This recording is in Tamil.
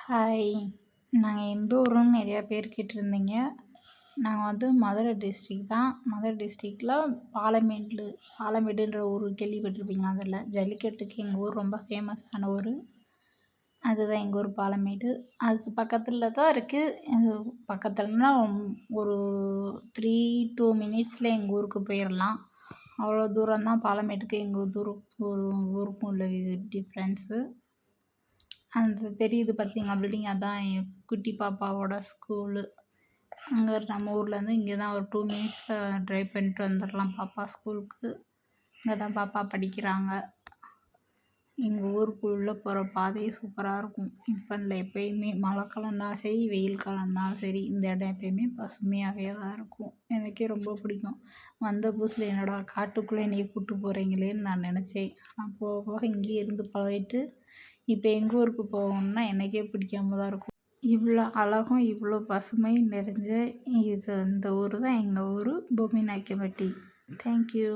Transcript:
ஹாய். நாங்கள் எந்த ஊருன்னு நிறையா பேர் கேட்டிருந்தீங்க. நாங்கள் வந்து மதுரை டிஸ்ட்ரிக் தான். மதுரை டிஸ்ட்ரிக்டில் பாலமேடுன்ற ஊர் கேள்விப்பட்டிருப்பீங்க. அதில் ஜல்லிக்கட்டுக்கு எங்கள் ஊர் ரொம்ப ஃபேமஸான ஊர். அதுதான் எங்கள் ஊர் பாலமேடு. அதுக்கு பக்கத்தில் தான் இருக்குது. பக்கத்துலனா ஒரு 2 மினிட்ஸில் எங்கள் ஊருக்கு போயிடலாம். அவ்வளோ தூரம் தான் பாலமேட்டுக்கு எங்கள் ஊருக்கும் உள்ள டிஃப்ரென்ஸு. அந்த தெரியுது பார்த்தீங்களா பில்டிங், அதான் என் குட்டி பாப்பாவோட ஸ்கூலு. அங்கே நம்ம ஊர்லேருந்து இங்கே தான் ஒரு 2 மினிட்ஸில் ட்ரைவ் பண்ணிட்டு வந்துடலாம் பாப்பா ஸ்கூலுக்கு. இங்கே தான் பாப்பா படிக்கிறாங்க. எங்கள் ஊருக்குள்ளே போகிற பாதையே சூப்பராக இருக்கும். இப்போ இல்லை, எப்போயுமே மழை காலம்னாலும் சரி, வெயில் காலம்னாலும் சரி, இந்த இடம் எப்போயுமே பசுமையாகவே தான் இருக்கும். எனக்கே ரொம்ப பிடிக்கும். வந்த புதுசில் என்னடா காட்டுக்குள்ளே என்னைய கூப்பிட்டு போகிறீங்களேன்னு நான் நினச்சேன். ஆனால் போக போக இங்கேயே இருந்து பழகிட்டு இப்போ எங்கள் ஊருக்கு போகணுன்னா எனக்கே பிடிக்காம தான் இருக்கும். இவ்வளோ அழகும் இவ்வளோ பசுமையும் நிறைஞ்ச இந்த ஊர் தான் எங்கள் ஊர், பூமிநாயக்கன்பட்டி. தேங்க்யூ.